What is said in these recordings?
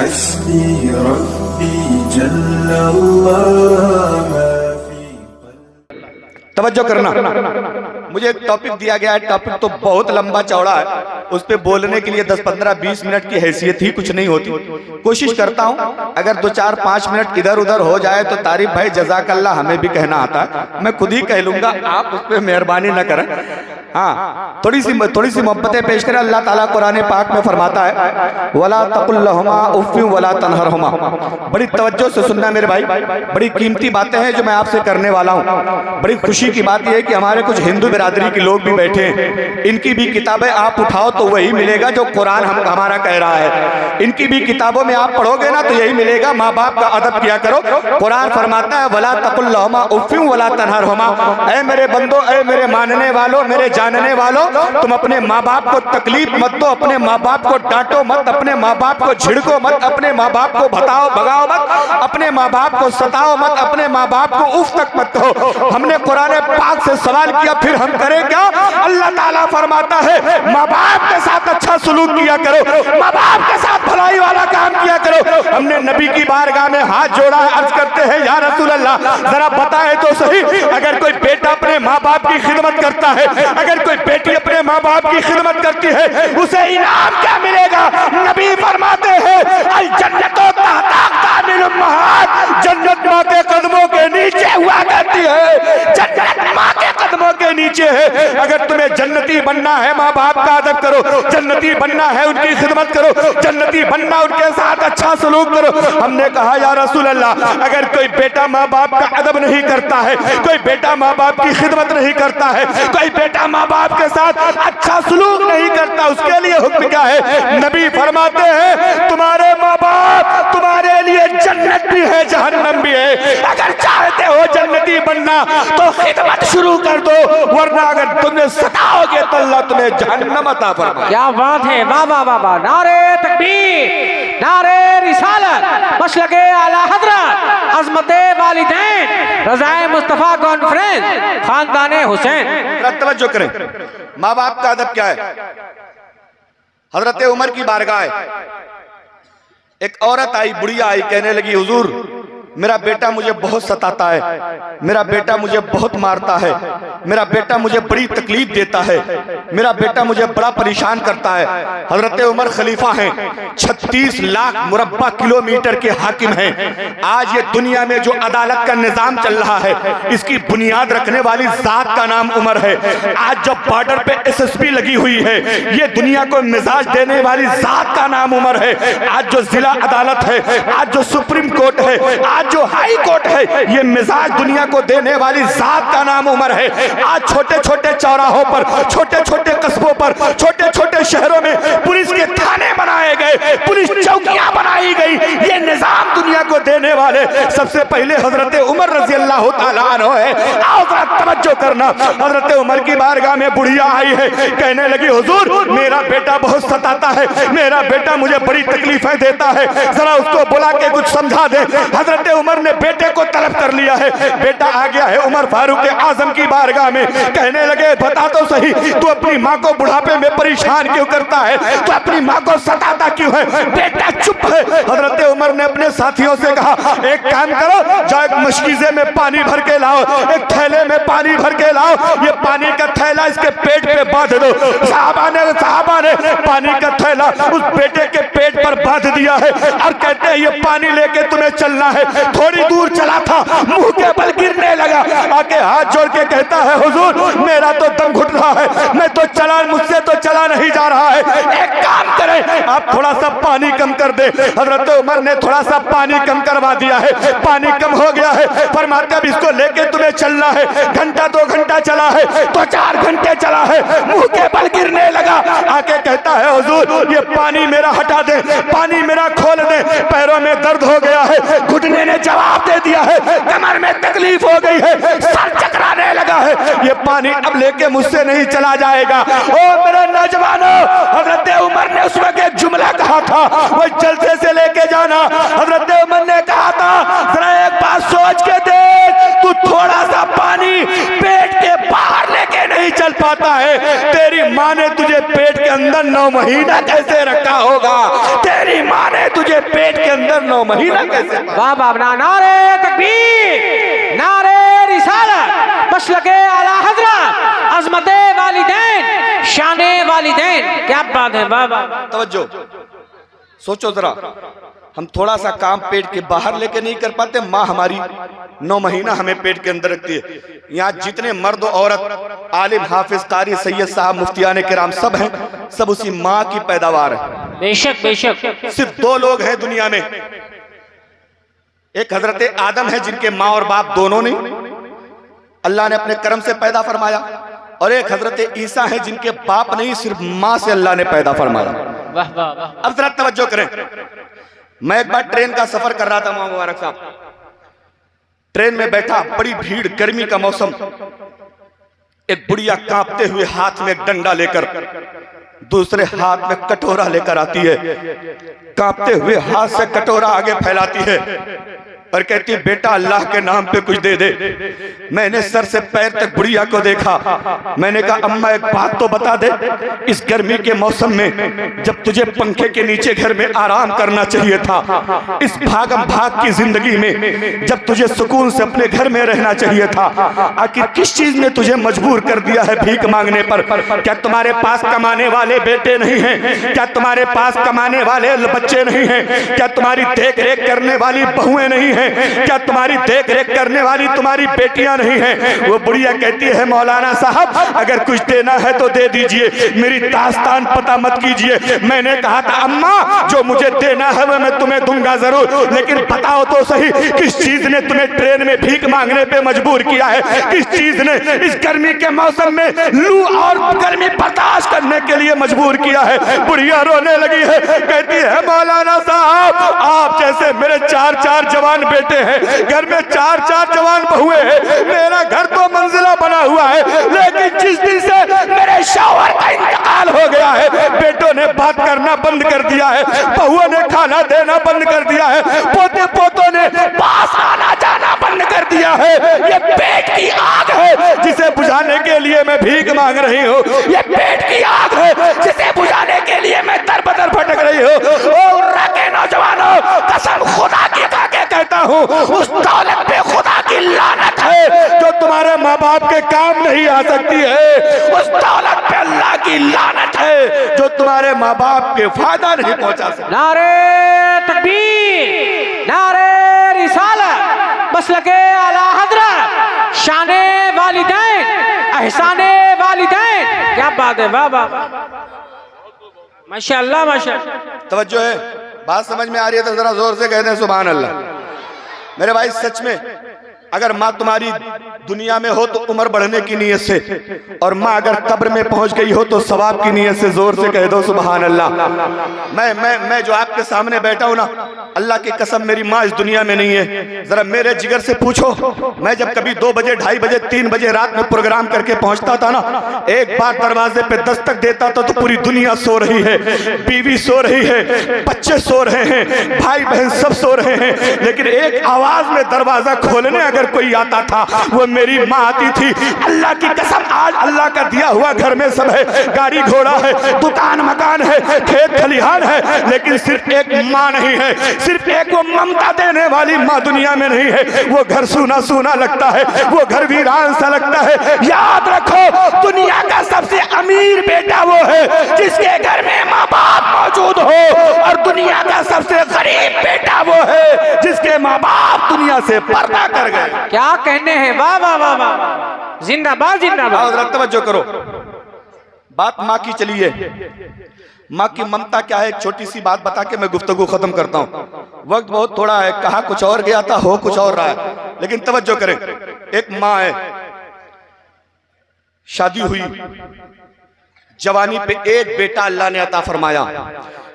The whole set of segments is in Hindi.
हस्बी रब्बी जल्लल्लाह मा फी तवज्जो करना, मुझे एक टॉपिक दिया गया है। टॉपिक तो बहुत लंबा चौड़ा है, उस पे बोलने के लिए 10, 15, 20 मिनट की हैसियत ही कुछ नहीं होती। कोशिश करता हूँ अगर 2, 4, 5 मिनट इधर उधर हो जाए तो तारीफ भाई जज़ाकल्लाह हमें भी कहना आता है, मैं खुद ही कह लूंगा, आप उस पर मेहरबानी न करें। हाँ, थोड़ी सी मोहब्बतें पेश करें। अल्लाह ताला कुरान पाक में फरमाता है वला तकुल लहुमा उफ़्फ़िन वला तनहरहुमा। बड़ी तवज्जो से सुनना मेरे भाई, बड़ी कीमती बातें हैं जो मैं आपसे करने वाला हूँ। बड़ी खुशी की बात यह है कि हमारे कुछ हिंदू बिरादरी के लोग भी बैठे हैं, इनकी भी किताबें आप उठाओ तो वही मिलेगा जो कुरान हमारा कह रहा है। इनकी भी किताबों में आप पढ़ोगे ना तो यही मिलेगा, माँ बाप का अदब किया करो। कुरान फरमाता है वला तकुल लहुमा उफ़्फ़िन वला तनहरहुमा। ऐ मेरे बंदो, ऐ मेरे मानने वालों, मेरे जानने वालों, तुम अपने माँ बाप को तकलीफ मत दो, अपने माँ बाप को डांटो मत, अपने माँ बाप को झिड़को मत, अपने माँ बाप को भगाओ मत, अपने माँ बाप को सताओ मत, अपने माँ बाप को उफ तक मत कहो। हमने कुरान पाक से सवाल किया, फिर हम करें क्या? अल्लाह ताला फरमाता है माँ बाप के साथ अच्छा सलूक किया करो, माँ बाप के साथ भलाई वाला काम किया करो। हमने नबी की बारगाह में हाथ जोड़ा है, अर्ज करते हैं या रसूल अल्लाह जरा बताए तो सही, अगर कोई बेटा अपने माँ बाप की खिदमत करता है, अगर कोई बेटी अपने माँ बाप की खिदमत करती है, उसे इनाम क्या मिलेगा? नबी फरमाते हैं अल जन्नतो तहता अक़दामिल उम्महात, जन्नत माँ के कदमों के नीचे हुआ करती है, जन्नत माँ के कदमों के नीचे है। अगर तुम्हें जन्नती बनना है माँ बाप का अदब करो, जन्नती बनना है उनकी खिदमत करो, जन्नती बनना उनके साथ अच्छा सलूक करो। हमने कहा या रसूल अल्लाह अगर कोई बेटा माँ बाप का अदब नहीं करता है, कोई बेटा माँ बाप की खिदमत नहीं करता है, कोई बेटा माँ बाप के साथ अच्छा सलूक नहीं करता, उसके लिए हुक्म क्या है? नबी फरमाते हैं तुम्हारे माँ बाप तुम्हारे लिए जन्नत भी है, जहन्नम भी है। अगर चाहते हो जन्नती बनना तो खिदमत शुरू कर दो, वरना अगर तुमने सताओगे तो अल्लाह तुम्हें जहन्नम अता फरमाएगा। क्या बात है, वाह वाह वाह वाह, नारे तकबीर, नारे रिसालत, मशलके आला हजरत, अज़मते वालिदैन, रज़ाए मुस्तफ़ा कॉन्फ्रेंस, खानदाने हुसैन। तवज्जो करें, माँ बाप का अदब क्या है? हजरत उमर की बारगाह है, एक औरत आई, बुढ़िया आई, कहने लगी हुजूर मेरा बेटा मुझे बहुत सताता है, मेरा बेटा मुझे बहुत मारता है, मेरा बेटा मुझे बड़ी तकलीफ देता है, मेरा बेटा मुझे बड़ा परेशान करता है। हजरत उमर खलीफा हैं, 36 लाख मुरब्बा किलोमीटर के हाकिम हैं। आज ये दुनिया में जो अदालत का निजाम चल रहा है, इसकी बुनियाद रखने वाली जात का नाम उमर है। आज जब बॉर्डर पे SSP लगी हुई है, ये दुनिया को मिजाज देने वाली जात का नाम उमर है। आज जो जिला अदालत है, आज जो सुप्रीम कोर्ट है, आज जो हाई कोर्ट है, ये मिजाज दुनिया को देने वाली जात का नाम उमर है। आज छोटे छोटे चौराहों पर, छोटे छोटे कस्बों पर, छोटे छोटे शहरों में पुलिस के थाने बनाए गए, पुलिस चौकियां बनाई गई, ये निजाम दुनिया को देने वाले सबसे पहले हजरत उमर रजी अल्लाह तआला अन्हु है। आओ जरा तवज्जो करना, हजरत उमर की बारगाह में बुढ़िया आई है, कहने लगी हुजूर मेरा बेटा बहुत सताता है, मेरा बेटा मुझे बड़ी तकलीफें देता है, जरा उसको बुला के कुछ समझा दे। हजरत उमर ने बेटे को तलब कर लिया है, बेटा आ गया है उमर फारूक आजम की बारगाह में, कहने लगे बता तो सही तू अपनी माँ को बुढ़ापे में परेशान क्यों करता है, तू अपनी माँ को सताता क्यों है? बेटा चुप है। हजरत उमर ने अपने साथियों से कहा एक काम करो, जाओ एक मशकीजे में पानी भर के लाओ, एक थैले में पानी भर के लाओ, ये पानी का थैला इसके पेट पे बांध दो। साहबा ने पानी का थैला उस बेटे के पेट पर बांध दिया है और कहते हैं ये पानी लेके तुम्हें चलना है। थोड़ी दूर चला था, मुंह के बल गिरने लगा, आके हाथ जोड़ के कहता है हुजूर मेरा तो दम घुट रहा है, मैं तो मुझसे तो चला नहीं जा रहा है, एक काम करें आप थोड़ा सा पानी कम कर दे। हजरत उमर ने थोड़ा सा पानी कम करवा दिया है, पानी कम हो गया है। फरमाते अब इसको लेके तुम्हें चलना है। घंटा 2 घंटा चला है तो 4 घंटे चला है, मुंह के बल गिरने लगा, आके कहता है हुजूर ये पानी मेरा हटा दे, पानी मेरा खोल दे, पैरों में दर्द हो गया है। घुटने ने जवाब दे दिया है, कमर में तकलीफ हो गई है, सर चकराने लगा है, ये पानी अब लेके मुझसे नहीं चला जाएगा। ओ मेरे नौजवानों, हजरत उमर ने उस वक्त एक जुमला कहा था, वो जल्दी से लेके जाना। हजरत उमर ने कहा था जरा एक बात सोच के देख, तू थोड़ा सा पानी पेट के बाहर लेके नहीं चल पाता है, तेरी तेरी माँ ने तुझे पेट के अंदर 9 महीना कैसे रखा होगा? तेरी माँ ने तुझे पेट के अंदर 9 महीना कैसे? वाह वाह, नारे तकबीर, नारे रिसालत, मसलके आला हजरत, अज़मते वालिदैन, शाने वालिदैन। क्या बात है, वाह वाह। तवज्जो, सोचो जरा, हम थोड़ा सा काम पेट के बाहर लेके नहीं कर पाते, माँ हमारी 9 महीना हमें पेट के अंदर रखती है। यहाँ जितने मर्द औरत, आलिम, हाफिज, कारी, सैयद साहब, मुफ्तियाने किराम सब हैं, सब उसी माँ की पैदावार है। बेशक बेशक। सिर्फ 2 लोग हैं दुनिया में, एक हजरत आदम है जिनके माँ और बाप दोनों ने अल्लाह ने अपने कर्म से पैदा फरमाया, और एक हजरत ईसा है जिनके बाप नहीं, सिर्फ माँ से अल्लाह ने पैदा फरमाया। वाह वाह वाह। अब जरा तवज्जो करें, मैं एक बार ट्रेन का सफर कर रहा था, मुबारक साहब, ट्रेन में बैठा, बड़ी भीड़, गर्मी का मौसम, एक बुढ़िया कांपते हुए हाथ में एक डंडा लेकर, दूसरे हाथ में कटोरा लेकर आती है, कांपते हुए हाथ से कटोरा आगे फैलाती है और कहती है, बेटा अल्लाह के नाम पे कुछ दे दे। मैंने सर से पैर तक बुढ़िया को देखा, मैंने कहा अम्मा एक बात तो बता दे, इस गर्मी के मौसम में जब तुझे पंखे के नीचे घर में आराम करना चाहिए था, इस भागम भाग की जिंदगी में जब तुझे सुकून से अपने घर में रहना चाहिए था, आखिर किस चीज ने तुझे मजबूर कर दिया है भीख मांगने पर? क्या तुम्हारे पास कमाने वाले बेटे नहीं हैं? क्या तुम्हारे पास कमाने वाले बच्चे नहीं हैं? क्या तुम्हारी देख रेख करने वाली बहुएं नहीं हैं? क्या तुम्हारी देख रेख करने वाली तुम्हारी बेटियां नहीं हैं? वो बुढ़िया कहती है, मौलाना साहब अगर कुछ देना है तो दे दीजिए, मेरी दास्तान पता मत कीजिए। मैंने कहा था अम्मा जो मुझे देना है वो मैं तुम्हें दूंगा जरूर, लेकिन बताओ तो सही किस चीज ने तुम्हें ट्रेन में भीख मांगने पे मजबूर किया है? किस चीज ने इस गर्मी के मौसम में लू और गर्मी बर्दाश्त करने के लिए मजबूर किया है? बुढ़िया रोने लगी है, कहती है मौलाना साहब आप जैसे मेरे 4 जवान बेटे हैं, घर में 4 जवान बहुएं हैं, मेरा घर तो मंजिला बना हुआ है, लेकिन जिस दिन से मेरे शौहर का इंतकाल हो गया है, बेटों ने बात करना बंद कर दिया है, बहुओं ने खाना देना बंद कर दिया है, पोते पोतों ने पास आना जाना बंद कर दिया है। ये पेट की आग है जिसे बुझाने के लिए मैं भीख मांग रही हूँ, ये पेट की आग है जिसे बुझाने के लिए मैं दर बदर भटक रही हूँ। और रखे नौजवानों, कसम खुदा की खा के कहता हूँ, उस दौलत पे खुदा की लानत है जो तुम्हारे माँ बाप के काम नहीं आ सकती है, उस दौलत पे अल्लाह की लानत है जो तुम्हारे माँ बाप के फायदा नहीं पहुंचा सकती। नारे तकबीर, नारे रिसालत, मसलके आला हजरत, शाने वालिदैन, एहसाने वालिदैन। क्या बात है, वाह वाह, माशाअल्लाह माशाअल्लाह। तवज्जो है, बात समझ में आ रही है तो जरा जोर से कह दें सुभान अल्लाह। मेरे भाई सच में अगर माँ तुम्हारी दुनिया में हो तो उम्र बढ़ने की नीयत से, और माँ अगर कब्र में पहुंच गई हो तो सवाब की नीयत से जोर से कह दो सुभान अल्लाह। मैं जो आपके सामने बैठा हूं ना, अल्लाह की कसम मेरी माँ इस दुनिया में नहीं है। जरा मेरे जिगर से पूछो, मैं जब कभी 2 बजे 2:30 बजे 3 बजे रात में प्रोग्राम करके पहुंचता था ना, एक बार दरवाजे पे दस्तक देता था तो पूरी दुनिया सो रही है, बीवी सो रही है, बच्चे सो रहे हैं, भाई बहन सब सो रहे हैं, लेकिन एक आवाज में दरवाजा खोलने अगर कोई आता था वो मेरी माँ आती थी। अल्लाह की कसम आज अल्लाह का दिया हुआ घर में सब है, गाड़ी घोड़ा है, दुकान मकान है, खेत खलिहान है, लेकिन सिर्फ एक माँ नहीं है, सिर्फ एक वो ममता देने वाली माँ दुनिया में नहीं है। वो घर सूना सूना लगता है, वो घर वीरान सा लगता है। याद रखो दुनिया का सबसे अमीर बेटा वो है जिसके घर में माँ बाप मौजूद हो, और दुनिया का सबसे गरीब बेटा वो है जिसके माँ बाप दुनिया से पर्दा कर गए। क्या कहने हैं, वाह वाह वाह वाह, जिंदाबाद जिंदाबाद। तवज्जो करो, बात माँ की चली है, माँ की ममता क्या है, एक छोटी सी बात बता के मैं गुफ्तगू खत्म करता हूँ। वक्त बहुत थोड़ा है, कहा कुछ और गया था, हो कुछ और रहा है, लेकिन तवज्जो करें। एक माँ है, शादी हुई, जवानी पे एक बेटा अल्लाह ने अता फरमाया।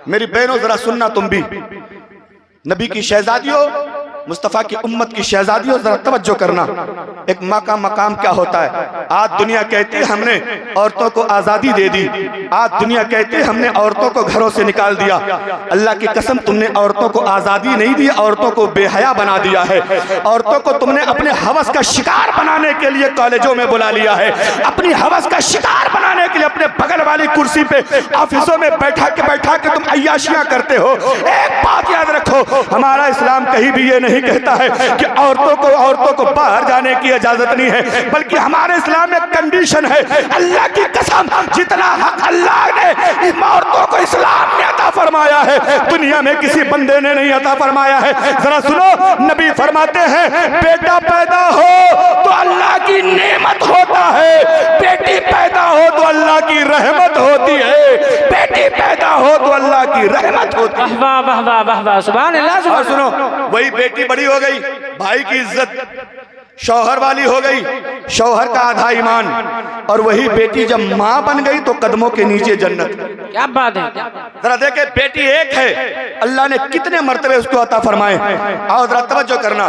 मेरी बहनों जरा सुनना तुम भी, नबी की शहजादियों मुस्तफ़ा की उम्मत की शहजादियों, जरा तवज्जो करना, एक माँ का मकाम क्या होता है। आज दुनिया कहती है हमने औरतों को आज़ादी दे दी, आज दुनिया कहती है हमने औरतों को घरों से निकाल दिया। अल्लाह की कसम, तुमने औरतों को आज़ादी नहीं दी, औरतों को बेहया बना दिया है। औरतों को तुमने अपने हवस का शिकार बनाने के लिए कॉलेजों में बुला लिया है, अपनी हवस का शिकार बनाने के लिए अपने बगल वाली कुर्सी पे ऑफिसों में बैठा के तुम अय्याशियां करते हो। एक बात याद रखो, हमारा इस्लाम कहीं भी ये नहीं कहता है कि औरतों को बाहर जाने की इजाजत नहीं है, बल्कि हमारे इस्लाम में कंडीशन है। अल्लाह की कसम, जितना हक अल्लाह ने इन औरतों को इस्लाम में अता फरमाया है, दुनिया में किसी बंदे ने नहीं अता फरमाया है। जरा सुनो, नबी फरमाते हैं बेटा पैदा हो तो अल्लाह की नेमत होता है, बेटी पैदा हो तो अल्लाह की रहमत होती है, बेटी पैदा हो तो अल्लाह की रहमत होती है। वाह वाह वाह वाह वाह, सुभान अल्लाह। और सुनो, वही बेटी बड़ी हो गई, भाई की इज्जत शौहर वाली हो गई, शौहर का आधा ईमान, और वही बेटी जब माँ बन गई तो कदमों के नीचे जन्नत। क्या बात है। जरा देखे, बेटी एक है, अल्लाह ने कितने मर्तबे उसको अता फरमाए। और जरा तवज्जो करना,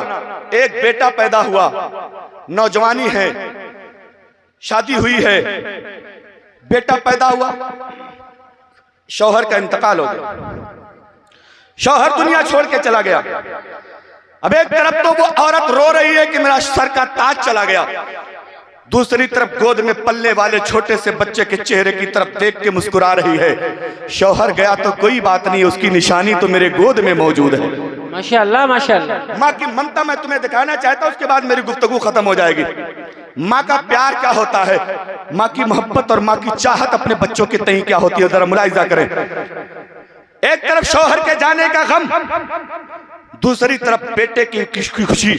एक बेटा पैदा हुआ, नौजवानी है, शादी हुई है, बेटा पैदा हुआ, शौहर का इंतकाल हो गया, शौहर दुनिया छोड़ के चला गया। अब एक तरफ तो वो औरत रो रही है कि मेरा सर का ताज चला गया, दूसरी तरफ गोद में पलने वाले छोटे से बच्चे के चेहरे की तरफ देख के मुस्कुरा रही है। शौहर गया तो कोई बात नहीं, उसकी निशानी तो मेरे गोद में मौजूद है। माशाअल्लाह माशाअल्लाह। माँ की ममता मैं तुम्हें दिखाना चाहता हूँ, उसके बाद मेरी गुफ्तगू खत्म हो जाएगी। माँ का प्यार क्या होता है, माँ की मोहब्बत और माँ की चाहत अपने बच्चों के तई क्या होती है, जरा मुलाहिजा करें। एक तरफ शौहर के जाने का गम, दूसरी तरफ बेटे की खुशी।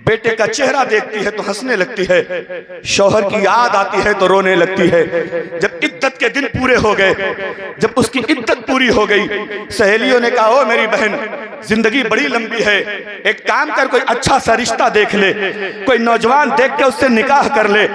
बेटे का चेहरा देखती है तो हंसने लगती है, शौहर की याद आती है तो रोने लगती है। जब इद्दत के दिन पूरे हो गए, जब उसकी इद्दत पूरी हो गई, सहेलियों ने कहा ओ मेरी बहन, जिंदगी बड़ी लंबी है, एक काम कर, कोई अच्छा सा रिश्ता देख ले, कोई नौजवान देख के उससे निकाह कर ले,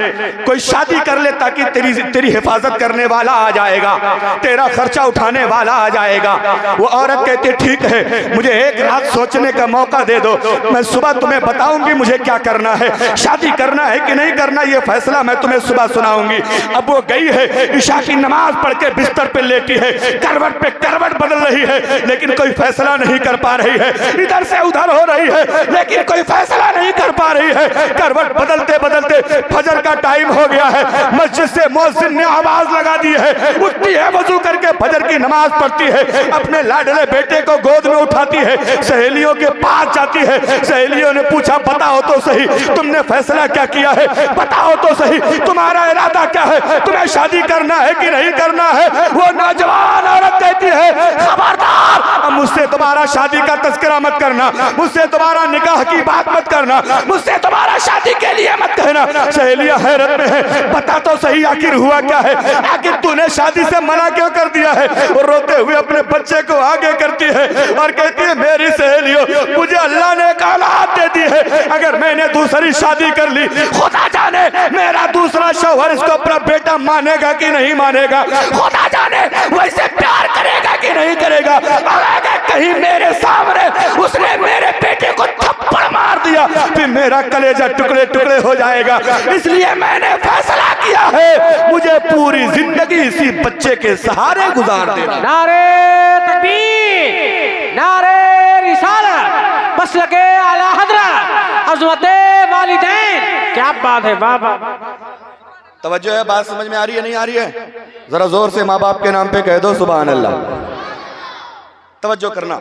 कोई शादी कर ले, ताकि तेरी हिफाजत करने वाला आ जाएगा, तेरा खर्चा उठाने वाला आ जाएगा। वो औरत कहती है ठीक है, मुझे एक रात सोचने का मौका दे दो, मैं सुबह तुम्हें बताऊंगी मुझे क्या करना है, शादी करना है कि नहीं करना, ये फैसला मैं तुम्हें सुबह सुनाऊंगी। अब वो गई है, ईशा की नमाज पढ़ के बिस्तर पे लेटी है, करवट पे करवट बदल रही है, लेकिन कोई फैसला नहीं कर पा रही है, इधर से उधर हो रही है, लेकिन कोई फैसला नहीं कर पा रही है। करवट बदलते बदलते फजर का टाइम हो गया है, मस्जिद से मुअज्जिन ने आवाज लगा दी है, उठती है, वजू करके फजर की नमाज पढ़ती है, अपने लाडले बेटे को गोद में उठाती है, सहेलियों के पास जाती है। सहेलियों ने पूछा बताओ तो सही, तुमने फैसला क्या किया है, बताओ तो सही, तुम्हारा इरादा क्या है, तुम्हें शादी करना है कि नहीं करना है। वो नौजवान औरत कहती है खबरदार, अब मुझसे तुम्हारा शादी का तस्करा मत करना, मुझसे तुम्हारा निकाह की बात मत करना, मुझसे तुम्हारा शादी के लिए मत कहना। सहेलियां हैरत में है, बता तो सही आखिर हुआ क्या है, आखिर तूने शादी से मना क्यों कर दिया है। और रोते हुए अपने बच्चे को आगे करती है और कहती है मेरी सहेलियों, मुझे अल्लाह ने एक औलाद दे दी है, अगर मैंने दूसरी शादी कर ली, खुदा जाने मेरा दूसरा शौहर इसको अपना बेटा मानेगा कि नहीं मानेगा, खुदा जाने वैसे प्यार करेगा कि नहीं करेगा। अगर कहीं मेरे सामने उसने मेरे बेटे को थप्पड़ मार दिया, फिर मेरा कलेजा टुकड़े टुकड़े हो जाएगा। इसलिए मैंने फैसला किया है, मुझे पूरी जिंदगी इसी बच्चे के सहारे गुजार देना। नारे तकबीर, नारे रिसालत, मसलके आला हज़रत, अज़मते वालिदैन। क्या बात है, वाह वाह। तवज्जो है, बात समझ में आ रही है नहीं आ रही है, जरा जोर से माँ बाप के नाम पे कह दो सुभान अल्लाह। तवज्जो करना,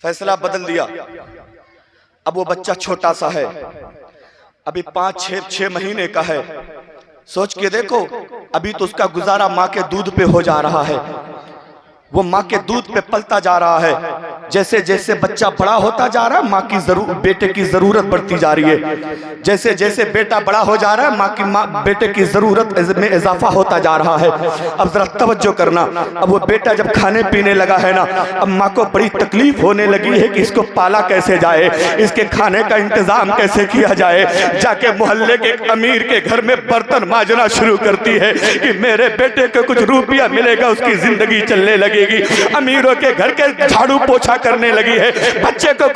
फैसला बदल दिया। अब वो बच्चा छोटा सा है, अभी 5-6 महीने का है। सोच के देखो, अभी तो उसका गुजारा माँ के दूध पे हो जा रहा है, वो माँ के दूध पे पलता जा रहा है। जैसे जैसे बच्चा बड़ा होता जा रहा है, माँ की बेटे की जरूरत बढ़ती जा रही है। जैसे जैसे बेटा बड़ा हो जा रहा है, माँ बेटे की जरूरत में इजाफा होता जा रहा है। अब जरा तवज्जो करना, अब वो बेटा जब खाने पीने लगा है ना, अब माँ को बड़ी तकलीफ होने लगी है कि इसको पाला कैसे जाए, इसके खाने का इंतजाम कैसे किया जाए। जाके मोहल्ले के एक अमीर के घर में बर्तन मांजना शुरू करती है कि मेरे बेटे को कुछ रुपया मिलेगा, उसकी जिंदगी चलने लगी। लगेगी, अमीरों के घर के झाड़ू पोछा करने लगी है, बच्चे को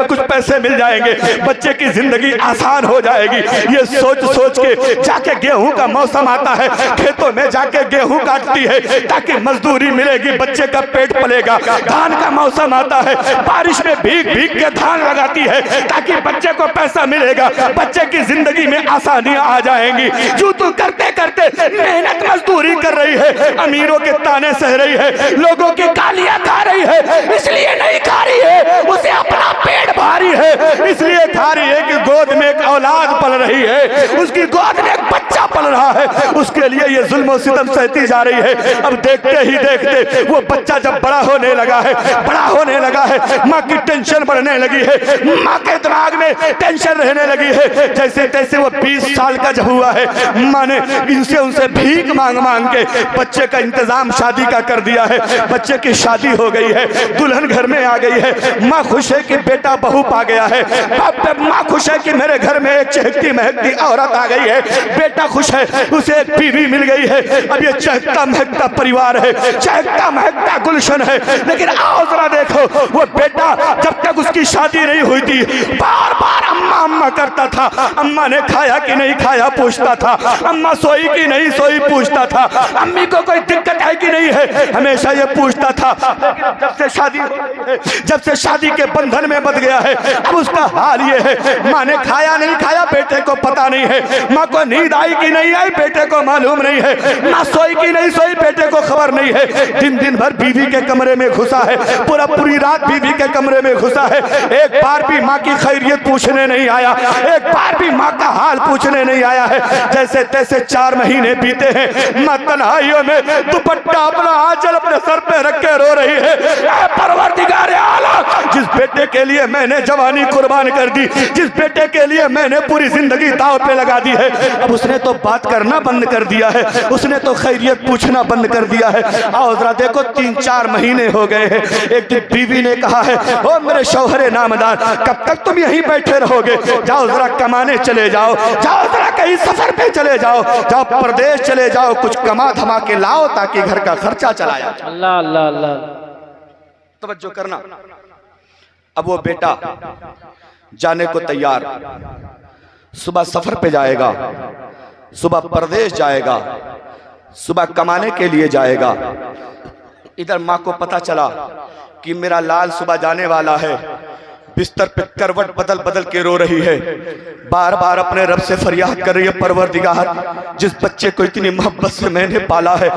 कुछ पैसे मिल जाएंगे, बच्चे की जिंदगी आसान हो जाएगी। ये सोच सोच के जाके गेहूं का मौसम आता है, खेतों में जाके गेहूं काटती है ताकि मजदूरी मिलेगी, बच्चे का पेट पलेगा। धान का मौसम आता है, बारिश में भीग भीग के धान लगाती है ताकि बच्चे को पैसा मिलेगा, बच्चे की जिंदगी में आसानियां आ जाएंगी। जो तू करते करते मेहनत मजदूरी कर रही है, अमीरों के ताने सह रही है, लोगों की गालियां खा रही है, इसलिए नहीं खा रही है, उसे अपना पेट भारी है, इसलिए खा रही है कि गोद में एक औलाद पल रही है, उसकी गोद में एक बच्चा पल रहा है, उसके लिए ये जुल्म और सितम सहती जा रही है। अब देखते ही देखते वो बच्चा जब बड़ा होने लगा है, माँ की टेंशन बढ़ने लगी है, माँ के दिमाग में टेंशन रहने लगी है। जैसे तैसे वो 20 साल का जब हुआ है, माँ ने इनसे उनसे भीख मांग मांग के बच्चे का इंतजाम शादी का कर दिया है। बच्चे की शादी हो गई है, दुल्हन घर में आ गई है, माँ खुश है कि बेटा बहू पा गया है, माँ खुश है कि मेरे घर में एक चहकती महकती औरत आ गई है, बेटा खुश है उसे एक बीवी मिल गई है। अब ये चहकता महकता परिवार है, चहकता महकता गुलशन है। लेकिन आओ जरा देखो, वो बेटा जब तक उसकी शादी नहीं हुई थी, बार बार अम्मा अम्मा करता था, अम्मा ने खाया कि नहीं खाया पूछता था, अम्मा सोई कि नहीं सोई पूछता था, अम्मी को कोई दिक्कत है कि नहीं है, हमेशा ये पूछता था। जब से शादी के बंधन में बंध गया है, अब उसका हाल ये है, माँ ने खाया नहीं खाया बेटे को पता नहीं है, माँ को नींद आई कि नहीं आई बेटे को मालूम नहीं है, माँ सोई कि नहीं सोई बेटे को खबर नहीं है। दिन भर बीवी के कमरे में घुसा है, पूरी रात बीवी के कमरे में घुसा है, एक बार भी माँ की खैरियत पूछने नहीं आया, एक बार भी माँ का हाल पूछने नहीं आया है। जैसे तैसे 4 महीने बीते हैं, माँ तन्हाइयों में दुपट्टा अपना आंचल अपने सर पे रख के रो रही है, परवरदिगार आलम, जिस बेटे के लिए मैंने जवानी कुर्बान कर दी, जिस बेटे के लिए मैंने पूरी जिंदगी दांव पे लगा दी है, अब उसने तो बात करना बंद कर दिया है, उसने तो खैरियत पूछना बंद कर दिया है। आओ जरा देखो, 3-4 महीने हो गए हैं। एक दिन बीवी ने कहा है, ओ मेरे शौहरे नामदार, कब तक तुम यहीं बैठे रहोगे, जाओ जरा कमाने चले जाओ, जाओ जरा कहीं सफर पे चले जाओ, जाओ प्रदेश चले जाओ, कुछ कमा धमा के लाओ ताकि घर का खर्चा चलाया। अल्लाह अल्लाह अल्लाह, तवज्जो करना। अब वो बेटा जाने को तैयार, सुबह सफर पे जाएगा, सुबह प्रदेश जाएगा, सुबह कमाने के लिए जाएगा। इधर माँ को पता चला कि मेरा लाल सुबह जाने वाला है, बिस्तर पे करवट बदल बदल के रो रही है, बार बार अपने रब से फरियाद कर रही है, परवरदिगार जिस बच्चे को इतनी मोहब्बत से मैंने पाला है,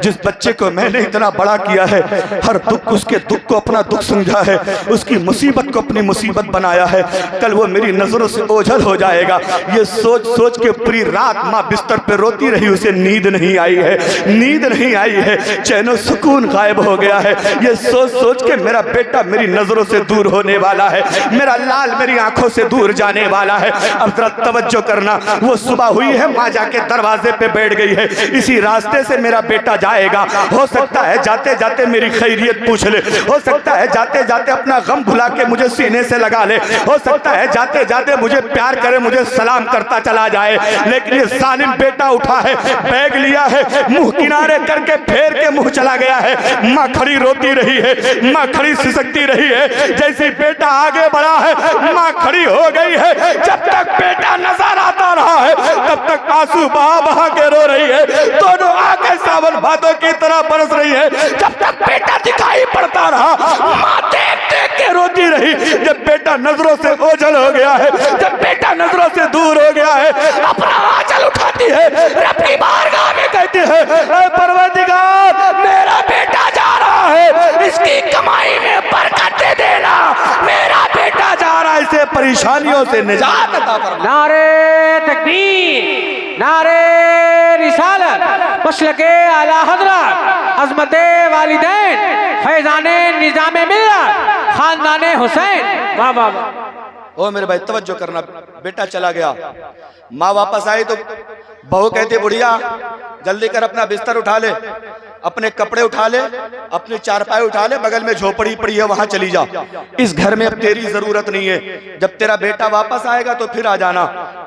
जिस बच्चे को मैंने इतना बड़ा किया है, हर दुख उसके दुख को अपना दुख समझा है, उसकी मुसीबत को अपनी मुसीबत बनाया है, कल वो मेरी नजरों से ओझल हो जाएगा। ये सोच सोच के पूरी रात माँ बिस्तर पे रोती रही, उसे नींद नहीं आई है, नींद नहीं आई है, चैनो सुकून गायब हो गया है। ये सोच सोच के मेरा बेटा मेरी नजरों से दूर होने वाला है, मेरा लाल मेरी आंखों से दूर जाने वाला है। अब जरा तवज्जो करना, वो सुबह हुई है, माँ जाके दरवाजे पे बैठ गई है, इसी रास्ते से मेरा बेटा जाएगा, हो सकता है जाते जाते मेरी खैरियत पूछ ले, हो सकता है जाते जाते अपना गम भुला के मुझे सीने से लगा ले, हो सकता है जाते जाते मुझे प्यार करे, मुझे सलाम करता चला जाए। लेकिन ये सालिम बेटा उठा है, बैग लिया है, मुंह किनारे करके फेर के मुंह चला गया है। माँ खड़ी रोती रही है, माँ खड़ी सिसकती रही है, जैसे बेटा आगे बढ़ा है माँ खड़ी हो गई है। जब तक बेटा नजर आता रहा है तब तक आंसू बहा बहा के रो रही है, दोनों आंखें सावन भादों की तरह बरस रही है। जब तक बेटा दिखाई पड़ता रहा माँ देख देख के रोती रही। जब बेटा नजरों से ओझल हो गया है, जब बेटा नजरों से दूर हो गया है, अपना आंचल उठाती है, अपनी बारगाह में कहती है, ऐ परवरदिगार मेरा बेटा जा रहा है, इसकी कमाई में बरकत दे देना, मेरा बेटा जा रहा है, इसे परेशानियों से निजात अता फरमा। नारे तकबीर, नारे रिसालत, मसलके आला हजरत, अज़मते वालिदैन, फैज़ाने निज़ामे मिल्लत, खानदाने हुसैन। वाह वाह वाह। ओ मेरे भाई तवज्जो करना, बेटा चला गया, माँ वापस आई तो बहू कहती बुढ़िया जल्दी कर अपना बिस्तर उठा ले, अपने कपड़े उठा ले, अपने चारपाई उठा ले, बगल में झोपड़ी पड़ी है वहां चली जा, इस घर में अब तेरी जरूरत नहीं है, जब तेरा बेटा वापस आएगा तो फिर आ जाना।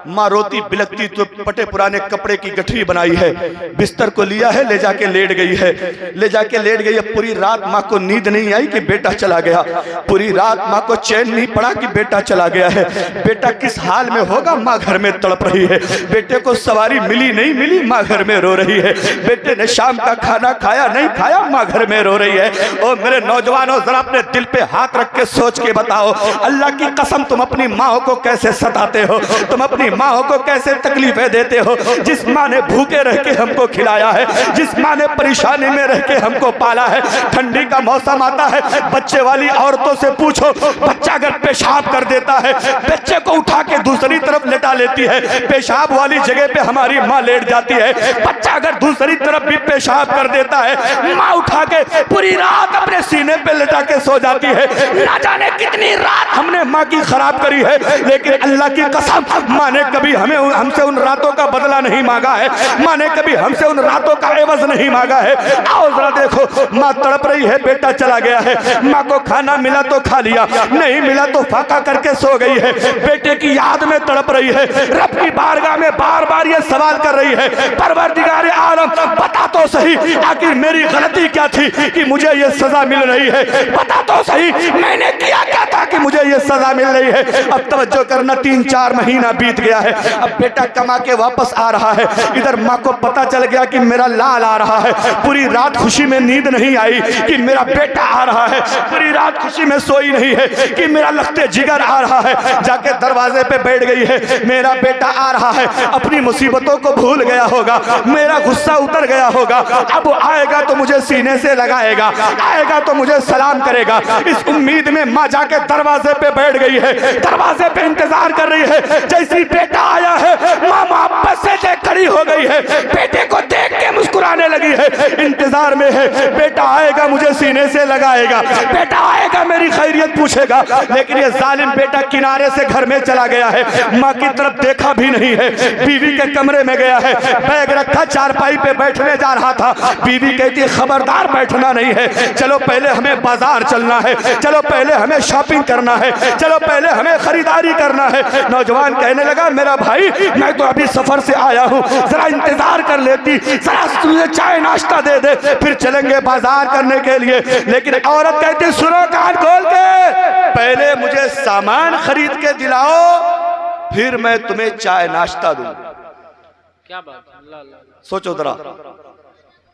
माँ रोती बिलकती तो पटे पुराने कपड़े की गठरी बनाई है, बिस्तर को लिया है, ले जाके लेट गई है, ले जाके लेट गई है। पूरी रात माँ को नींद नहीं आई कि बेटा चला गया, पूरी रात माँ को चैन नहीं पड़ा कि बेटा चला गया है। बेटा किस हाल में होगा, माँ घर में तड़प रही है। बेटे को सवारी मिली नहीं मिली, माँ घर में रो रही है। बेटे ने शाम का खाना खाया नहीं खाया, माँ घर में रो रही है। ओ मेरे नौजवानों, जरा अपने दिल पे हाथ रख के सोच के बताओ, अल्लाह की कसम तुम अपनी माँ को कैसे सताते हो, तुम अपनी माँ को कैसे तकलीफें देते हो। जिस माँ ने भूखे रह के हमको खिलाया है, जिस माँ ने परेशानी में रह के हमको पाला है। ठंडी का मौसम आता है, बच्चे वाली औरतों से पूछो, बच्चा अगर पेशाब कर देता है, बच्चे को उठा के दूसरी तरफ लेटा लेती है, पेशाब वाली जगह पे हमारी माँ लेट जाती है। बच्चा अगर दूसरी तरफ भी पेशाब कर देता है, माँ उठा के पूरी रात अपने सीने पे लेटा के सो जाती है। ना जाने कितनी रात हमने माँ की खराब करी है, लेकिन अल्लाह की कसम माँ ने कभी हमसे उन रातों का बदला नहीं मांगा है, माँ ने कभी हमसे उन रातों का एवज नहीं मांगा है। आओ जरा देखो, माँ तड़प रही है, बेटा चला गया है। माँ को खाना मिला तो खा लिया, नहीं मिला तो फाका करके सो गई है। बेटे की याद में तड़प रही है, रब की बारगाह में बार बार ये सवाल कर रही है, परवरदिगार आलम बता तो सही, आखिर मेरी गलती क्या थी कि मुझे ये सजा मिल रही है। बता तो सही, मैंने किया क्या था कि मुझे ये सजा मिल रही है। अब तवज्जो करना, 3-4 महीना बीत गया है, अब बेटा कमा के वापस आ रहा है। इधर माँ को पता चल गया कि मेरा लाल आ रहा है। पूरी रात खुशी में नींद नहीं आई कि मेरा बेटा आ रहा है, पूरी रात खुशी में सोई नहीं है कि मेरा लखते जिगर आ रहा है। जाके दरवाजे पे बैठ गई है, मेरा बेटा आ रहा है, अपनी मुसीबतों को भूल गया होगा, मेरा गुस्सा उतर गया होगा। अब वो आएगा तो मुझे सीने से लगाएगा, आएगा तो मुझे सलाम करेगा। इस उम्मीद में माँ जाके दरवाजे पे बैठ गई है, दरवाजे पे इंतजार कर रही है। जैसी बेटा आया है, माँ वापस से खड़ी हो गई है, बेटे को देख के मुस्कुराने लगी है, इंतजार में है। बेटा आएगा मुझे सीने से लगाएगा, बेटा आएगा मेरी खैरियत पूछेगा। लेकिन ये जालिम बेटा किनारे से घर में चला गया है, माँ की तरफ देखा भी नहीं है। बीवी के कमरे में गया है, बैग रखा, चारपाई पे बैठने जा रहा था। बीवी कहती खबरदार बैठना नहीं है, चलो पहले हमें बाजार चलना है, चलो पहले हमें शॉपिंग करना है, चलो पहले हमें खरीदारी करना है। नौजवान कहने लगा, मेरा भाई मैं तो अभी सफर से आया हूँ, जरा इंतजार कर लेती, जरा तुझे चाय नाश्ता दे दे, फिर चलेंगे बाजार करने के लिए। लेकिन औरत कहती, सुनो कान खोल के, पहले मुझे सामान खरीद के दिलाओ, फिर मैं तुम्हें चाय नाश्ता दूं। क्या बात, अल्लाह अल्लाह। सोचो जरा,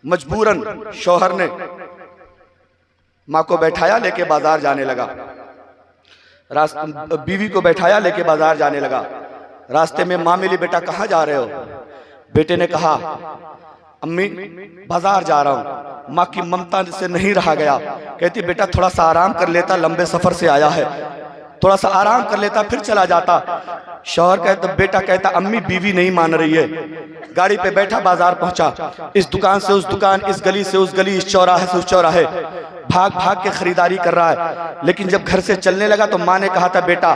मजबूरन शौहर ने माँ को बैठाया, लेके बाजार जाने लगा। बीवी को बैठाया, लेके बाजार जाने लगा। रास्ते में माँ मिली, बेटा कहाँ जा रहे हो? बेटे ने कहा, अम्मी बाजार जा रहा हूँ। माँ की ममता से नहीं रहा गया, कहती बेटा थोड़ा सा आराम कर लेता, लंबे सफर से आया है, थोड़ा सा आराम कर लेता फिर चला जाता। शौहर कहता, बेटा कहता, अम्मी बीवी नहीं मान रही है। गाड़ी पे बैठा, बाजार पहुंचा, इस दुकान से उस दुकान, इस गली से उस गली, इस चौराहे से उस चौराहे, भाग भाग के खरीदारी कर रहा है। लेकिन जब घर से चलने लगा तो माँ ने कहा था, बेटा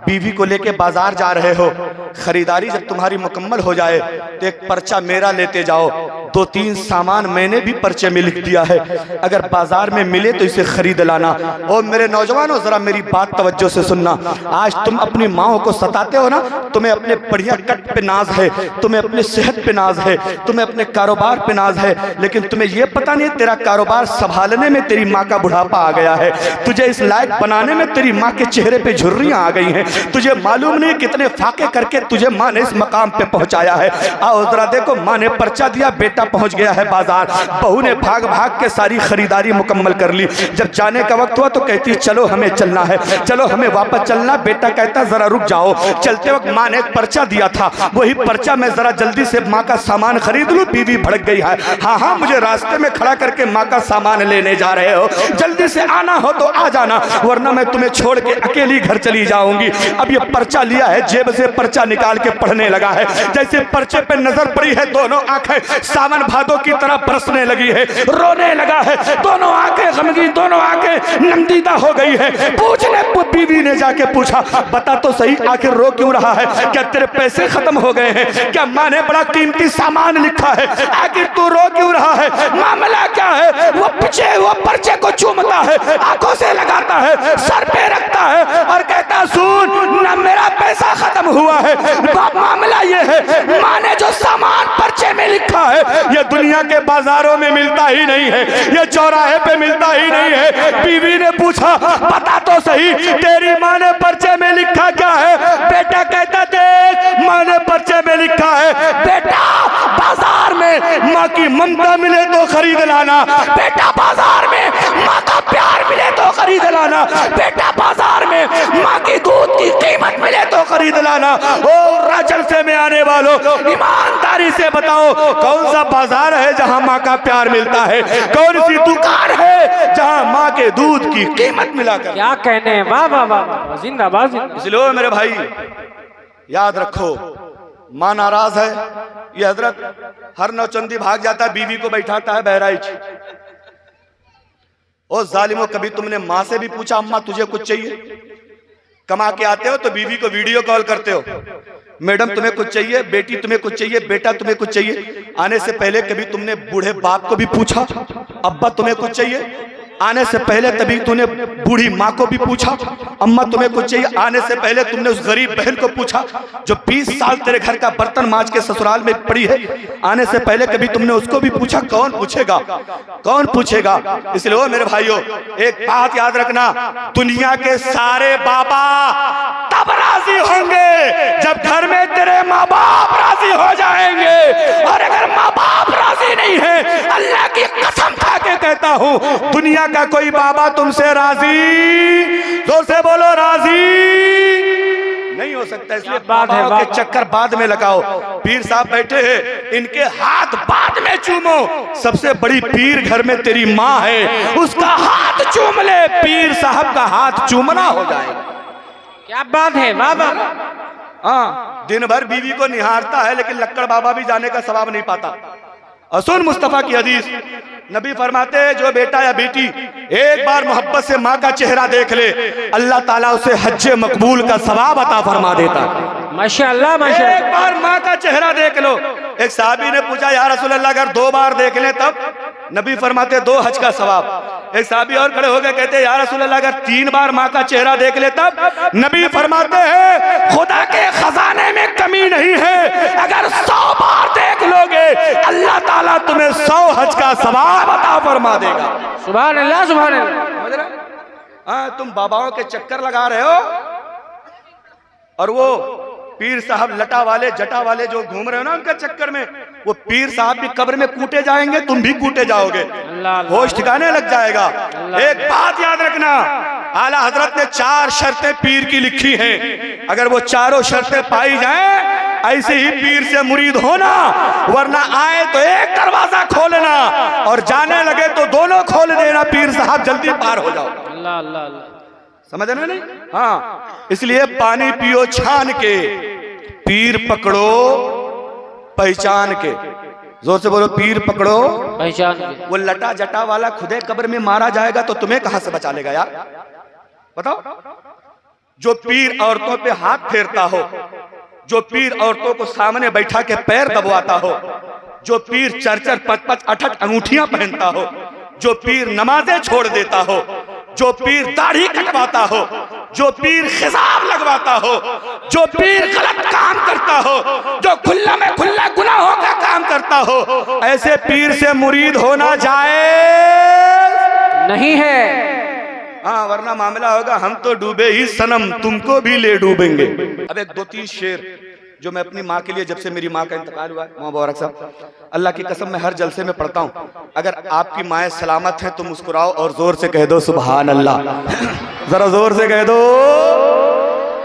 बीवी को लेके बाजार जा रहे हो, खरीदारी जब तुम्हारी मुकम्मल हो जाए तो एक पर्चा मेरा लेते जाओ, 2-3 सामान मैंने भी पर्चे में लिख दिया है, अगर बाजार में मिले तो इसे खरीद लाना। और मेरे नौजवानों जरा मेरी बात तवज्जो से सुनना, आज तुम अपनी माओ को सताते हो ना, तुम्हें अपने बढ़िया कट पे नाज है, तुम्हें अपने सेहत पे नाज है, तुम्हें अपने कारोबार पे नाज है, लेकिन तुम्हें यह पता नहीं तेरा कारोबार संभालने में तेरी माँ का बुढ़ापा आ गया है, तुझे इस लायक बनाने में तेरी माँ के चेहरे पे झुर्रियां आ गई हैं, तुझे मालूम नहीं कितने फाके करके तुझे माँ ने इस मकाम पे पहुंचाया है। आओ जरा देखो, माँ ने पर्चा दिया, बेटा पहुंच गया है बाजार, बहू ने भाग भाग के सारी खरीदारी मुकम्मल कर ली। जब जाने का वक्त हुआ तो कहती चलो हमें चलना है, चलो हमें वापस चलना। बेटा कहता जरा रुक जाओ। चलते वक्त माँ ने एक पर्चा दिया था, वही पर्चा मैं जरा जल्दी से माँ का सामान खरीद लूं। बीवी भड़क गई है, हाँ हाँ मुझे रास्ते में खड़ा करके माँ का सामान लेने जा रहे हो, जल्दी से आना हो तो आ जाना, वरना मैं तुम्हें छोड़ के अकेली घर चली जाऊंगी। अब ये पर्चा लिया है, जेब से पर्चा निकाल के पढ़ने लगा है। जैसे पर्चे पे नजर पड़ी है, दोनों आंखें सावन भादों की तरह बरसने लगी है, रोने लगा है, दोनों आंखें गमगीन, दोनों आंखें नमदीदा हो गई है। पूछने बीवी ने जाके पूछा, बता तो सही आखिर रो क्यों रहा है? क्या तेरे पैसे खत्म हो गए हैं? क्या माँ ने बड़ा कीमती सामान लिखा है? आखिर तू रो क्यों रहा है? मामला क्या है? वो पीछे वो पर्चे को चूमता है, आंखों से लगाता है, सर पे रखता है और कहता, सुन ना, मेरा पैसा खत्म हुआ है। मामला ये है, माँ ने जो सामान पर्चे में लिखा है ये दुनिया के बाजारों में मिलता ही नहीं है, ये चौराहे पे मिलता ही नहीं है। बीवी ने पूछा, बता तो सही तेरी माँ ने पर्चे में लिखा क्या है? बेटा कहता, देख माँ ने पर्चे में लिखा है, बेटा बाजार में माँ की ममता मिले तो खरीद लाना, बेटा बाजार में माँ का प्यार मिले तो खरीद लाना, बेटा बाजार में माँ की दूध की कीमत मिले तो खरीद लाना। ओ राजलसे में आने वालों, ईमानदारी से बताओ, कौन सा बाजार है जहाँ माँ का प्यार मिलता है? कौन सी दुकान है जहाँ माँ के दूध की कीमत मिला कर? क्या कहने हैं, वाह वाह वाह, जिंदाबाद। इसलिए मेरे भाई याद रखो, माँ नाराज है, ये हजरत हर नौचंदी भाग जाता है, बीवी को बैठाता है बहराइच। ओ जालिमो, कभी तुमने माँ से भी पूछा, अम्मा तुझे कुछ चाहिए? कमा के आते हो तो बीवी को वीडियो कॉल करते हो, मैडम तुम्हें कुछ चाहिए, बेटी तुम्हें कुछ चाहिए, बेटा तुम्हें कुछ चाहिए? आने से पहले कभी तुमने बूढ़े बाप को भी पूछा, अब्बा तुम्हें कुछ चाहिए? आने से पहले तभी तूने बूढ़ी माँ को भी पूछा, अम्मा तुम्हें कुछ चाहिए? आने से पहले तुमने उस गरीब बहन को पूछा जो 20 साल तेरे घर का बर्तन मांज के ससुराल में पड़ी है? आने से पहले कभी तुमने उसको भी पूछा? कौन पूछेगा, कौन पूछेगा? इसलिए ओ मेरे भाइयों, एक बात याद रखना, दुनिया के सारे बाबा तब राजी होंगे जब घर में तेरे माँ बाप राजी हो जाएंगे, और अगर माँ बाप राजी नहीं है, अल्लाह की कसम खा के कहता हूँ, दुनिया का कोई बाबा तुमसे राजी, जोर से बोलो, राजी नहीं हो सकता। इसलिए बाबाओं के चक्कर बाद में लगाओ। पीर साहब बैठे हैं, इनके हाथ बाद में चूमो। सबसे बड़ी पीर घर में तेरी माँ है, उसका हाथ चूम ले, पीर साहब का हाथ चूमना हो जाएगा। क्या बात है, वाह वाह। हाँ, दिन भर बीवी को निहारता है लेकिन लक्कड़ बाबा भी जाने का सवाब नहीं पाता। और सुन मुस्तफा की हदीस, नबी फरमाते हैं, जो बेटा या बेटी एक बार मोहब्बत से माँ का चेहरा देख ले, अल्लाह ताला उसे हज्जे मकबूल का सवाब अता फरमा देता है। माशाअल्लाह माशाअल्लाह। एक बार माँ का चेहरा देख लो। एक साहबी ने पूछा, या रसूल अल्लाह अगर 2 बार देख ले तब? नबी फरमाते 2 हज का सवाब। एक साहबी और खड़े हो गए, कहते या रसूल अल्लाह अगर 3 बार माँ का चेहरा देख ले तब? नबी फरमाते हैं, खुदा के खजाने में कमी नहीं है, अगर 100 बार देख लोगे अल्लाह ताला तुम्हें 100 हज का सवाब अता फरमा देगा। सुभान अल्लाह, सुभान अल्लाह। हाँ, तुम बाबाओं के चक्कर लगा रहे हो और वो पीर साहब लटा वाले जटा वाले जो घूम रहे हो ना उनके चक्कर में, वो पीर साहब भी कब्र में कूटे जाएंगे, तुम भी कूटे जाओगे, होश ठिकाने लग जाएगा। एक बात याद रखना, आला हजरत ने 4 शर्तें पीर की लिखी हैं, अगर वो चारों शर्तें पाई जाएं ऐसे ही पीर से मुरीद होना, वरना आए तो एक दरवाजा खोलना और जाने लगे तो दोनों खोल देना, पीर साहब जल्दी पार हो जाओ। अल्लाह अल्लाह अल्लाह, समझ रहे नहीं? हाँ, इसलिए पानी पियो छान के, पीर पकड़ो पहचान के। जोर से बोलो, पीर पकड़ो पहचान के। वो लटा जटा वाला खुदे कब्र में मारा जाएगा तो तुम्हें कहां से बचा लेगा यार, बताओ? जो पीर औरतों पे हाथ फेरता हो, जो पीर औरतों को सामने बैठा के पैर दबवाता हो, जो पीर 4-4, 5-5, 8-8 अंगूठियां पहनता हो, जो पीर नमाजें छोड़ देता हो, जो पीर दाढ़ी कटवाता हो, जो पीर खिजाब लगवाता हो, जो पीर गलत काम करता हो, जो खुल्ला में खुल्ला गुनाहों का काम करता हो, ऐसे पीर से मुरीद होना जाए नहीं है। हाँ, वरना मामला होगा, हम तो डूबे ही सनम, तुमको भी ले डूबेंगे। अब एक 2-3 शेर जो मैं अपनी माँ के लिए, जब से मेरी माँ का इंतकाल हुआ है, माँ मुबारक साहब, अल्लाह की कसम मैं हर जलसे में पढ़ता हूँ, अगर आपकी माएँ सलामत हैं तो मुस्कुराओ और जोर से कह दो सुभान अल्लाह। जरा जोर से कह दो।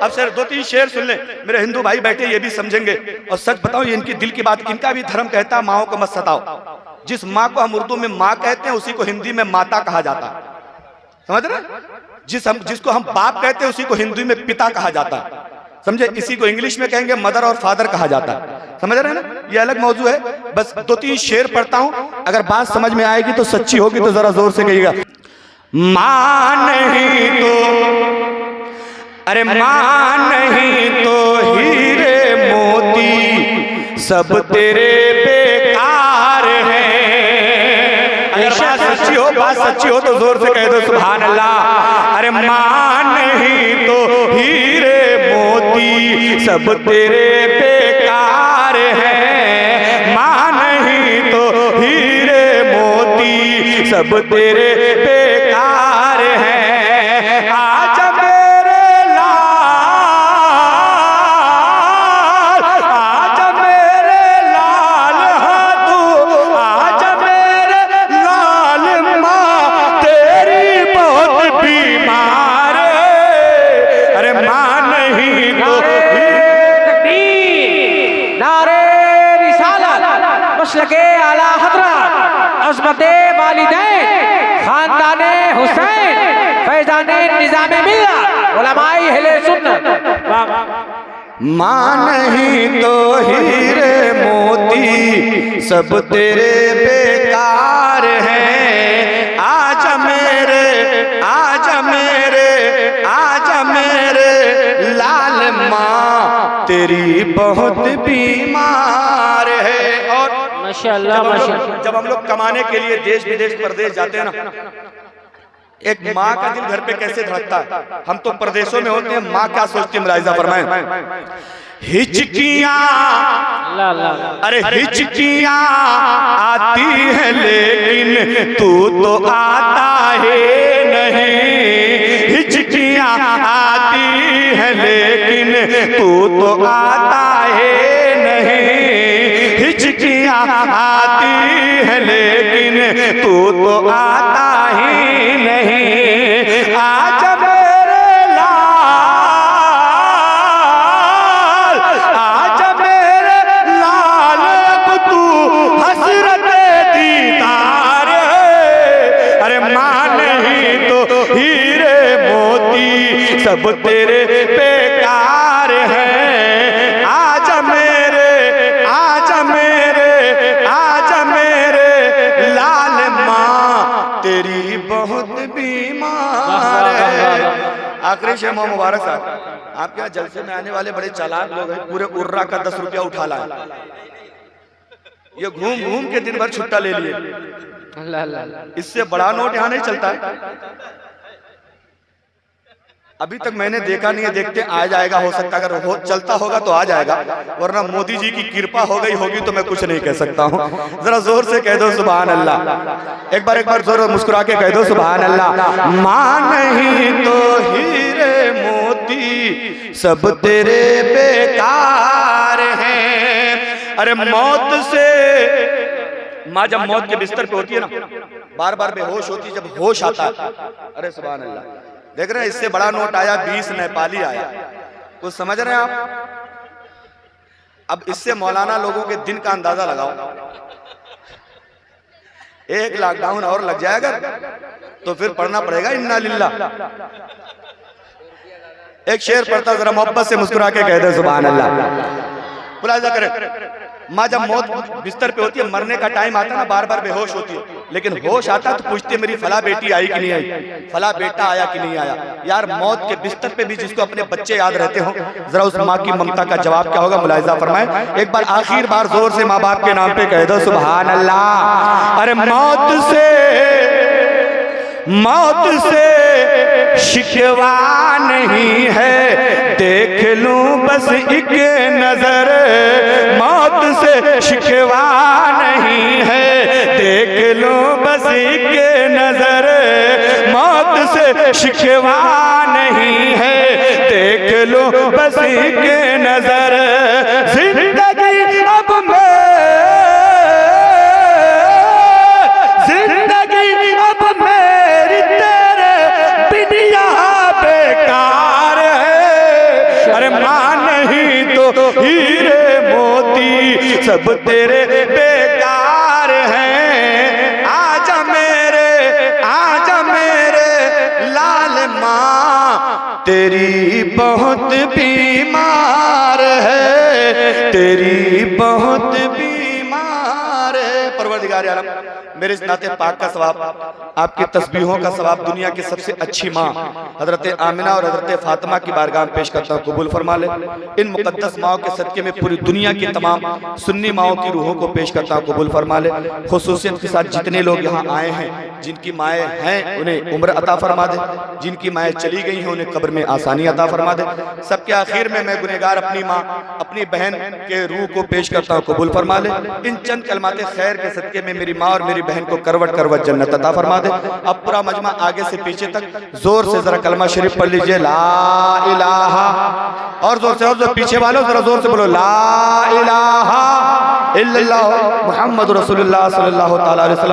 अब सर 2-3 शेर सुन ले, मेरे हिंदू भाई बैठे ये भी समझेंगे। और सच बताओ, ये इनकी दिल की बात, इनका भी धर्म कहता है माओ को मत सताओ। जिस माँ को हम उर्दू में माँ कहते हैं उसी को हिंदी में माता कहा जाता है। समझ रहे? जिसको हम बाप कहते हैं उसी को हिंदी में पिता कहा जाता है, समझे? इसी को इंग्लिश में कहेंगे मदर और फादर कहा जाता है, समझ रहे हैं ना? ये अलग मौजू है। बस 2-3 शेर पढ़ता हूं, अगर बात समझ में आएगी तो सच्ची होगी तो जरा जोर से कहिएगा। मां नहीं तो, अरे मां नहीं तो हीरे मोती सब तेरे बेकार है। अगर बात सच्ची हो, बात सच्ची हो तो जोर से कह दो सुभान अल्लाह। अरे मां नहीं तो हीरे मोती सब तेरे बेकार है। मां नहीं तो हीरे मोती सब तेरे बेकार है। आज मेरे लाल, आज मेरे लाल तू, आज मेरे लाल माँ तेरी बहुत बीमार है। अरे माँ नहीं तो नारे रिसालत मसलके आला हजरत अज़मते वालिदैन खानदाने हुसैन फैज़ाने निज़ामे मिल्लत उलमाए अहले सुन्नत। मां नहीं तो हीरे मोती सब तेरे बेकार हैं। आजा मेरे, आजा मेरे, आजा मेरे लाल मां तेरी बहुत बीमार है। और माशाअल्लाह माशाअल्लाह, जब हम लोग कमाने के लिए देश विदेश परदेश जाते हैं ना, एक माँ का दिल घर पे कैसे धड़कता है। हम तो प्रदेशों में होते हैं, माँ क्या सोचती है मुलाहिजा फरमाएं। हिचकियां, अरे हिचकियां आती है लेकिन तू तो आता है नहीं। हिचकियां आती है लेकिन तू तो आता है नहीं। हिचकियां आती है लेकिन तू तो आता ही नहीं। आज मेरे लाल, आज मेरे लाल अब तू हसरत दीदार है। अरे मां नहीं तो हीरे मोती सब तेरे बेकार हैं। आजा मेरे, आजा मेरे, आजा मेरे लाल मां तेरी बहुत बीमार है। आखिरी शेर मोहम्मद मुबारक साहब, आपके यहाँ जलसे में आने वाले बड़े चालाक लोग हैं, पूरे उर्रा का 10 रुपया उठा लाए। ये घूम घूम के दिन भर छुट्टा ले लिए। इससे बड़ा नोट यहाँ नहीं चलता है। अभी तक मैंने देखा नहीं है, देखते आ जाएगा, हो सकता है अगर हो चलता होगा तो आ जाएगा, वरना मोदी जी की कृपा हो गई होगी तो मैं कुछ नहीं कह सकता हूँ। जरा जोर से कह दो सुभान अल्लाह। एक बार जोर मुस्कुरा के कह दो सुभान अल्लाह। मां नहीं तो हीरे मोती सब तेरे बेकार हैं। अरे मौत से, माँ जब मौत के बिस्तर पे होती है ना, बार बार बेहोश होती है, जब होश आता है, अरे सुभान अल्लाह, देख रहे हैं इससे बड़ा नोट आया, 20 नेपाली आया। कुछ समझ रहे हैं आप? अब इससे मौलाना लोगों के दिन का अंदाजा लगाओ। एक लॉकडाउन और लग जाएगा तो फिर पढ़ना पड़ेगा इन्ना लिल्लाह। एक शेर पढ़ता, जरा मोहब्बत से मुस्कुरा के कह दे सुभान अल्लाह। मुलाहिजा करें, माँ जब मौत बिस्तर पे होती है, मरने का टाइम आता है ना, बार बार बेहोश होती है, लेकिन होश आता तो पूछती है मेरी फला बेटी आई कि नहीं आई, फला बेटा आया कि नहीं आया। यार मौत के बिस्तर पे भी जिसको अपने बच्चे याद रहते हो, जरा उस माँ की ममता का जवाब क्या होगा मुलाहिजा फरमाए। एक बार आखिर बार जोर से माँ बाप के नाम पे कह दो सुभान अल्लाह। अरे मौत से शिकवा नहीं है, देख लूं बस एक नजर। मौत से शिकवा नहीं है, देख लूं बस एक नजर। मौत से शिकवा नहीं है, देख लूं बस एक नजर। जिंदगी अब मैं, जिंदगी अब मेरी तेरे बिन यहाँ बेकार है। अरे मां नहीं तो हीरे मोती सब तेरे बेकार हैं। आजा मेरे, आजा मेरे तेरी बहुत बीमार है, तेरी बहुत बीमार है। परवरदिगार आलम, मेरे इस नाते पाक का सवाब, आपकी तस्बीहों का सवाब दुनिया की सबसे अच्छी माँ हजरत आमिना और हजरत फातिमा की बारगाह में पेश करता हूँ, कबूल फरमा ले। इन मुकद्दस माओं के सदके में पूरी दुनिया की तमाम सुन्नी माओं की रूहों को पेश करता हूँ, कबूल फरमा ले। खुसूसियत के साथ जितने लोग यहाँ आए हैं, जिनकी माएँ हैं उन्हें उम्र अता फरमा दे, जिनकी माएँ चली गई हैं उन्हें कब्र में आसानी अता फरमा दे। सबके आखिर में मैं गुनहगार अपनी माँ, अपनी बहन के रूह को पेश करता हूँ, कबूल फरमा ले। इन चंद कलमाते खैर के सदके में मेरी माँ और मेरी बहन को करवट करवट जन्नत अता फरमा दे। अब पूरा मजमा आगे से पीछे तक जोर से जरा कलमा शरीफ पढ़ लीजिए, ला इलाहा, और जोर से, और जो पीछे वालों जरा जोर से बोलो, ला इलाहा इल्लल्लाह मुहम्मद रसूलुल्लाह सल्लल्लाहु तआला अलैहि वसल्लम।